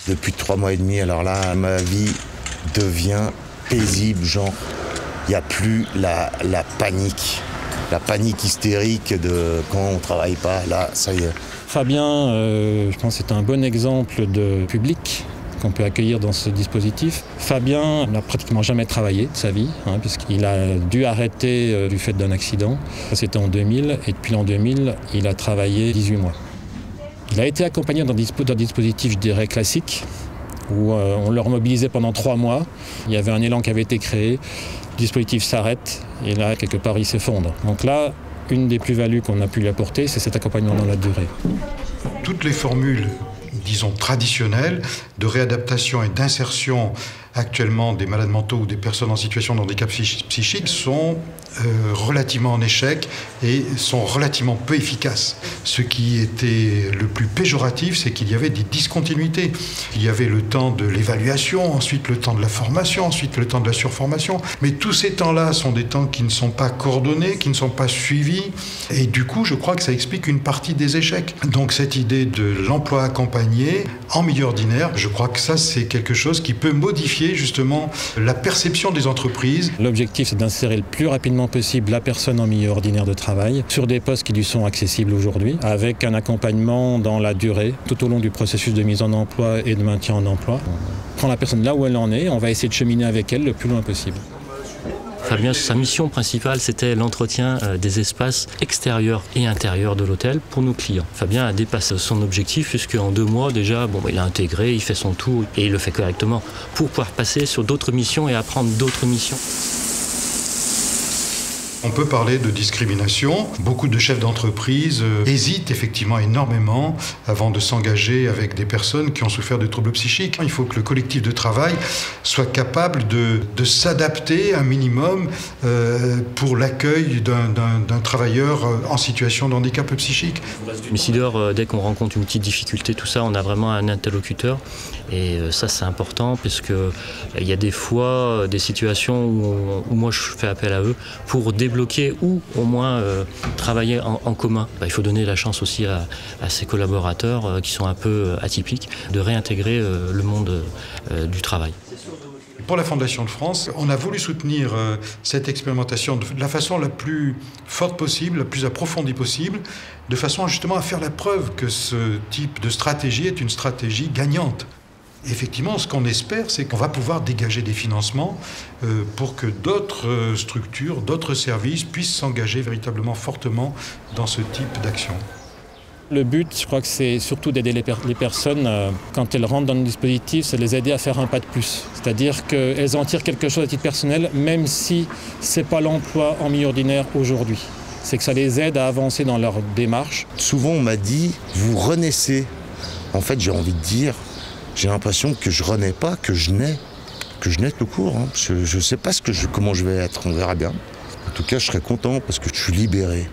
Depuis 3 mois et demi, alors là, ma vie devient paisible, genre, il n'y a plus la panique hystérique de quand on ne travaille pas, là, ça y est. Fabien, je pense que c'est un bon exemple de public qu'on peut accueillir dans ce dispositif. Fabien n'a pratiquement jamais travaillé de sa vie, puisqu'il a dû arrêter du fait d'un accident. C'était en 2000, et depuis l'an 2000, il a travaillé 18 mois. Il a été accompagné dans un dispositif, je dirais, classique, où on le remobilisait pendant 3 mois. Il y avait un élan qui avait été créé, le dispositif s'arrête, et là, quelque part, il s'effondre. Donc là, une des plus-values qu'on a pu lui apporter, c'est cet accompagnement dans la durée. Toutes les formules, disons, traditionnelles de réadaptation et d'insertion actuellement des malades mentaux ou des personnes en situation de handicap psychique sont relativement en échec et sont relativement peu efficaces. Ce qui était le plus péjoratif, c'est qu'il y avait des discontinuités. Il y avait le temps de l'évaluation, ensuite le temps de la formation, ensuite le temps de la surformation. Mais tous ces temps-là sont des temps qui ne sont pas coordonnés, qui ne sont pas suivis. Et du coup, je crois que ça explique une partie des échecs. Donc cette idée de l'emploi accompagné en milieu ordinaire, je crois que ça, c'est quelque chose qui peut modifier justement la perception des entreprises. L'objectif, c'est d'insérer le plus rapidement possible la personne en milieu ordinaire de travail sur des postes qui lui sont accessibles aujourd'hui, avec un accompagnement dans la durée, tout au long du processus de mise en emploi et de maintien en emploi. On prend la personne là où elle en est, on va essayer de cheminer avec elle le plus loin possible. Fabien, sa mission principale, c'était l'entretien des espaces extérieurs et intérieurs de l'hôtel pour nos clients. Fabien a dépassé son objectif puisqu'en 2 mois déjà, il a intégré, il fait son tour et il le fait correctement pour pouvoir passer sur d'autres missions et apprendre d'autres missions. On peut parler de discrimination. Beaucoup de chefs d'entreprise hésitent effectivement énormément avant de s'engager avec des personnes qui ont souffert de troubles psychiques. Il faut que le collectif de travail soit capable de s'adapter un minimum pour l'accueil d'un travailleur en situation de handicap psychique. Décideur, dès qu'on rencontre une petite difficulté, tout ça, on a vraiment un interlocuteur. Et ça, c'est important parce qu'il y a des fois des situations où moi je fais appel à eux pour débloquer ou au moins travailler en commun. Il faut donner la chance aussi à ces collaborateurs qui sont un peu atypiques de réintégrer le monde du travail. Pour la Fondation de France, on a voulu soutenir cette expérimentation de la façon la plus forte possible, la plus approfondie possible, de façon justement à faire la preuve que ce type de stratégie est une stratégie gagnante. Effectivement, ce qu'on espère, c'est qu'on va pouvoir dégager des financements pour que d'autres structures, d'autres services puissent s'engager véritablement fortement dans ce type d'action. Le but, je crois que c'est surtout d'aider les personnes, quand elles rentrent dans le dispositif, c'est de les aider à faire un pas de plus. C'est-à-dire qu'elles en tirent quelque chose à titre personnel, même si ce n'est pas l'emploi en milieu ordinaire aujourd'hui. C'est que ça les aide à avancer dans leur démarche. Souvent, on m'a dit, vous renaissez. En fait, j'ai envie de dire, j'ai l'impression que je renais pas, que je nais tout court. Je ne sais pas comment je vais être, on verra bien. En tout cas, je serai content parce que je suis libéré.